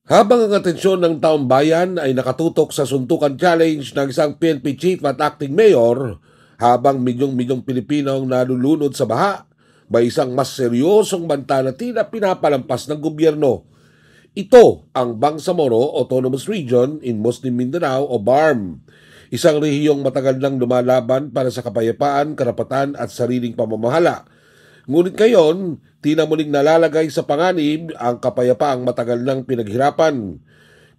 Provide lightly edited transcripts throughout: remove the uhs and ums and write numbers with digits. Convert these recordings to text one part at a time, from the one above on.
Habang ang atensyon ng taong bayan ay nakatutok sa suntukan challenge ng isang PNP chief at acting mayor, habang milyong-milyong Pilipino ang nalulunod sa baha, may isang mas seryosong banta na tila pinapalampas ng gobyerno. Ito ang Bangsamoro Autonomous Region in Muslim Mindanao o BARM, isang rehiyong matagal nang lumalaban para sa kapayapaan, karapatan at sariling pamamahala. Ngunit ngayon, tila muling nalalagay sa panganib ang kapayapaang matagal nang pinaghirapan.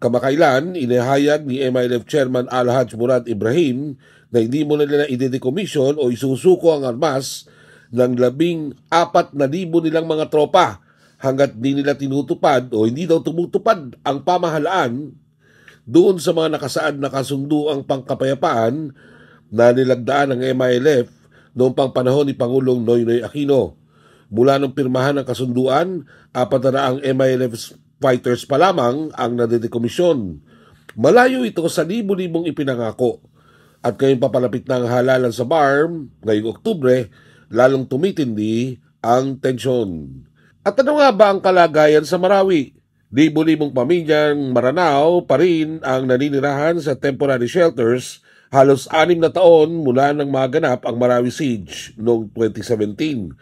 Kamakailan, inihayag ni MILF Chairman Alhaj Murad Ibrahim na hindi mo na nila idedekomisyon o isusuko ang armas ng 14,000 nilang mga tropa hanggat di nila tinutupad o hindi daw tumutupad ang pamahalaan doon sa mga nakasaad na kasunduang pangkapayapaan na nilagdaan ng MILF noong pang panahon ni Pangulong Noynoy Aquino. Mula nung pirmahan ng kasunduan, 400 MILF fighters pa lamang ang nadedekomisyon. Malayo ito sa libo-libong ipinangako. At ngayong papalapit na ang halalan sa BARM, ngayong Oktubre, lalong tumitindi ang tensyon. At ano nga ba ang kalagayan sa Marawi? Libo-libong pamilyang Maranao pa rin ang naninirahan sa temporary shelters halos 6 na taon mula nang maganap ang Marawi Siege noong 2017.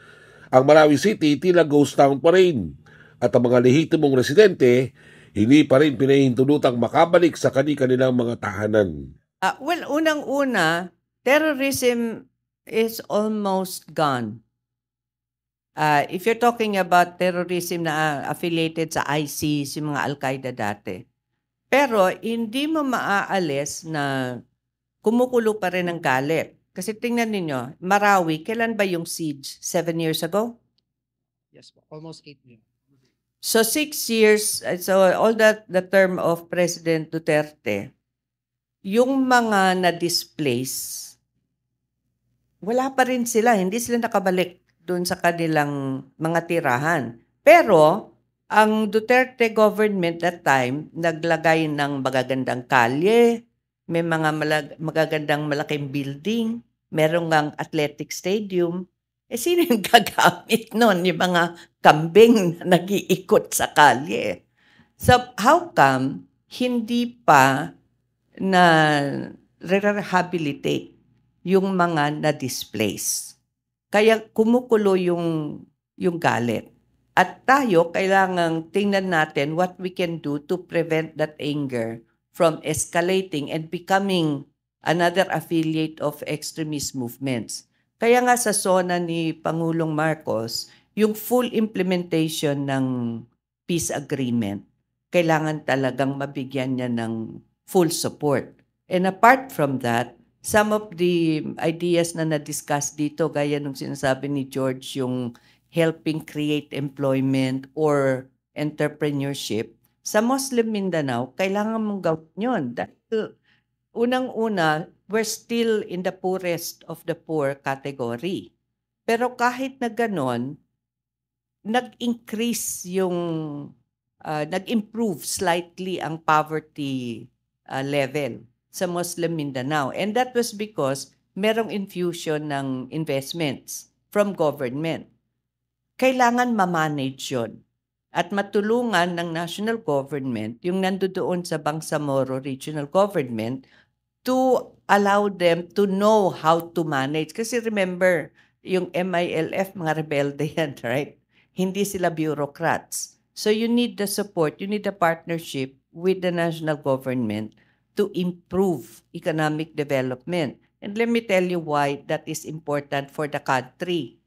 Ang Marawi City tila ghost town pa rin at ang mga lehitimong residente hindi pa rin pinahintulutang makabalik sa kanilang mga tahanan. Well, unang-una, terrorism is almost gone. If you're talking about terrorism na affiliated sa ISIS, yung mga Al-Qaeda dati. Pero hindi mo maaalis na kumukulo pa rin ang galit. Kasi tingnan ninyo, Marawi, kailan ba yung siege? 7 years ago? Yes, almost 8 years. So 6 years, so all that the term of President Duterte, yung mga na-displace, wala pa rin sila, hindi sila nakabalik doon sa kanilang mga tirahan. Pero ang Duterte government that time, naglagay ng magagandang kalye, may mga magagandang malaking building, merong ngang athletic stadium. Sino yung gagamit nun? Yung mga kambing na nag-iikot sa kalye. So, how come hindi pa na rehabilitate yung mga na-displace? Kaya kumukulo yung galit. At tayo, kailangang tingnan natin what we can do to prevent that anger from escalating and becoming another affiliate of extremist movements. Kaya nga sa SONA ni Pangulong Marcos, yung full implementation ng peace agreement, kailangan talagang mabigyan niya ng full support. And apart from that, some of the ideas na na-discuss dito, gaya nung sinasabi ni George, yung helping create employment or entrepreneurship, sa Muslim Mindanao, kailangan mong gawin yun. Dahil unang-una, we're still in the poorest of the poor category. Pero kahit na ganon, nag-increase yung, nag-improve slightly ang poverty level sa Muslim Mindanao. And that was because merong infusion ng investments from government. Kailangan ma-manage yun at matulungan ng national government, yung nandoon sa Bangsamoro Regional Government, to allow them to know how to manage. Kasi remember, yung MILF, mga rebelde yan, right? Hindi sila bureaucrats. So you need the support, you need the partnership with the national government to improve economic development. And let me tell you why that is important for the country.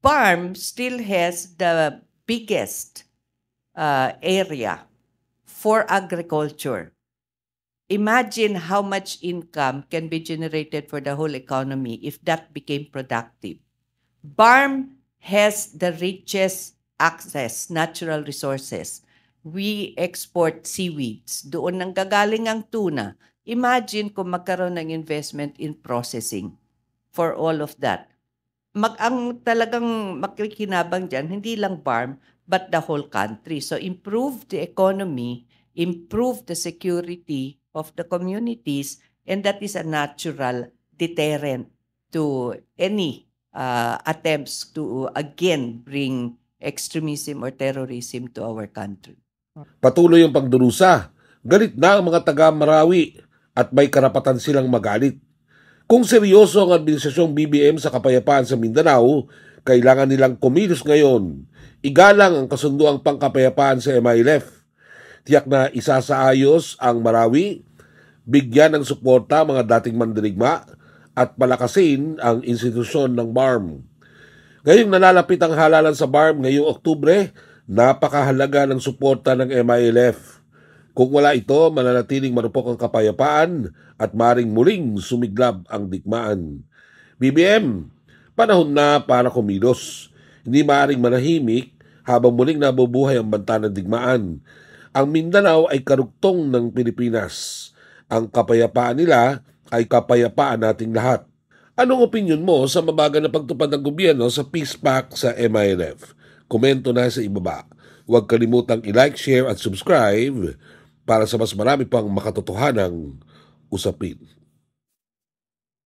BARM still has the biggest area for agriculture. Imagine how much income can be generated for the whole economy if that became productive. BARM has the richest access, natural resources. We export seaweeds. Doon nang gagaling ang tuna. Imagine kung magkaroon ng investment in processing for all of that. Ang talagang makikinabang dyan, hindi lang BARM, but the whole country. So improve the economy, improve the security of the communities, and that is a natural deterrent to any attempts to again bring extremism or terrorism to our country. Patuloy ang pagdurusa. Galit na ang mga taga-Marawi at may karapatan silang magalit. Kung seryoso ang administrasyong BBM sa kapayapaan sa Mindanao, kailangan nilang kumilos ngayon. Igalang ang kasunduang pangkapayapaan sa MILF. Tiyak na isasaayos ang Marawi, bigyan ng suporta mga dating mandirigma at palakasin ang institusyon ng BARM. Ngayong nalalapit ang halalan sa BARM ngayong Oktubre, napakahalaga ng suporta ng MILF. Kung wala ito, mananatiling marupok ang kapayapaan at maring muling sumiglab ang digmaan. BBM, panahon na para kumilos. Hindi maaaring manahimik habang muling nabubuhay ang banta ng digmaan. Ang Mindanao ay karugtong ng Pilipinas. Ang kapayapaan nila ay kapayapaan nating lahat. Anong opinyon mo sa mabagal na pagtupad ng gobyerno sa Peace Pact sa MILF? Komento na sa ibaba. Huwag kalimutang i-like, share at subscribe para sa mas marami pang makatotohanang usapin.